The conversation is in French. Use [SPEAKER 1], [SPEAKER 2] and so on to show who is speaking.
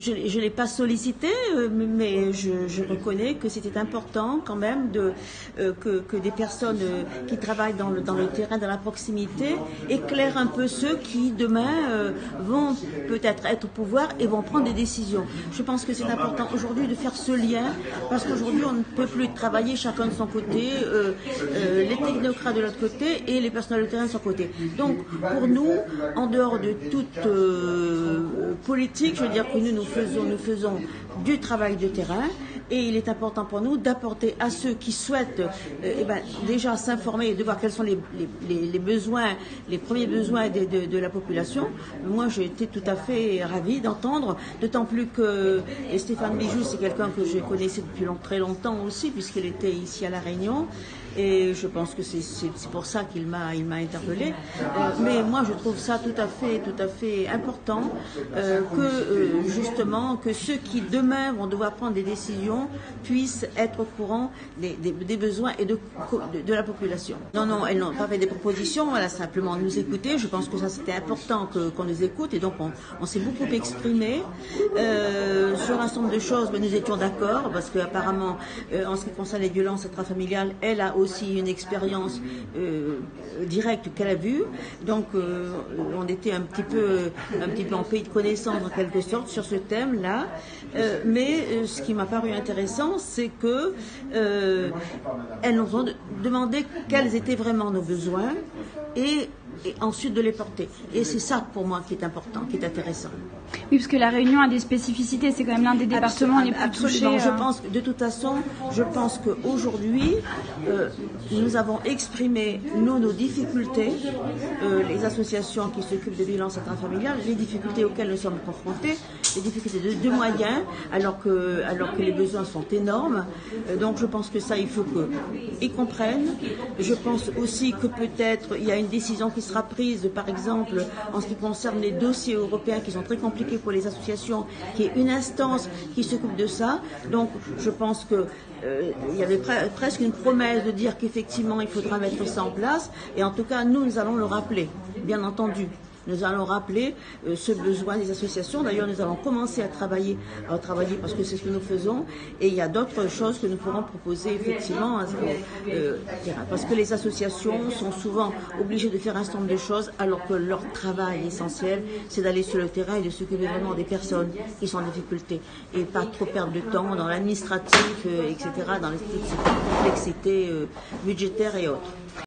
[SPEAKER 1] Je ne l'ai pas sollicité, mais je reconnais que c'était important quand même que des personnes qui travaillent dans le terrain, dans la proximité, éclairent un peu ceux qui demain vont peut-être être au pouvoir et vont prendre des décisions. Je pense que c'est important aujourd'hui de faire ce lien, parce qu'aujourd'hui on ne peut plus travailler chacun de son côté, les technocrates de l'autre côté et les personnels de terrain de son côté. Donc pour nous, en dehors de toute politique, je veux dire que nous faisons du travail de terrain et il est important pour nous d'apporter à ceux qui souhaitent déjà s'informer et de voir quels sont les besoins, les premiers besoins de la population. Moi, j'ai été tout à fait ravie d'entendre, d'autant plus que Stéphane Bijoux, c'est quelqu'un que je connaissais depuis très longtemps aussi, puisqu'il était ici à La Réunion. Et je pense que c'est pour ça qu'il m'a interpellé. Mais moi, je trouve ça tout à fait important justement que ceux qui demain vont devoir prendre des décisions puissent être au courant des besoins et de la population. Non, elles n'ont pas fait des propositions, elle a simplement nous écouter. Je pense que ça c'était important qu'on nous écoute et donc on s'est beaucoup exprimé sur un certain nombre de choses. Mais nous étions d'accord parce qu'apparemment, en ce qui concerne les violences intrafamiliales, elle a aussi une expérience directe qu'elle a vue. Donc on était un petit peu en pays de connaissance en quelque sorte sur ce thème-là. Mais ce qui m'a paru intéressant, c'est que elles nous ont demandé quels étaient vraiment nos besoins et ensuite de les porter. Et c'est ça pour moi qui est important, qui est intéressant.
[SPEAKER 2] Oui, parce que La Réunion a des spécificités, c'est quand même l'un des départements les plus touchés.
[SPEAKER 1] Je pense que, de toute façon, qu'aujourd'hui, nous avons exprimé nos difficultés, les associations qui s'occupent de violences intrafamiliales, les difficultés auxquelles nous sommes confrontés, les difficultés de moyens, alors que les besoins sont énormes. Donc je pense que ça, il faut qu'ils comprennent. Je pense aussi que peut-être il y a une décision qui sera prise, par exemple, en ce qui concerne les dossiers européens qui sont très compliqués pour les associations, qui est une instance qui s'occupe de ça. Donc je pense que il y avait presque une promesse de dire qu'effectivement il faudra mettre ça en place. Et en tout cas, nous allons le rappeler, bien entendu. Nous allons rappeler ce besoin des associations. D'ailleurs, nous allons commencer à travailler parce que c'est ce que nous faisons. Et il y a d'autres choses que nous pourrons proposer effectivement parce que les associations sont souvent obligées de faire un certain nombre de choses alors que leur travail essentiel, c'est d'aller sur le terrain et de s'occuper vraiment des personnes qui sont en difficulté et pas trop perdre de temps dans l'administratif, etc., dans les complexités budgétaires et autres.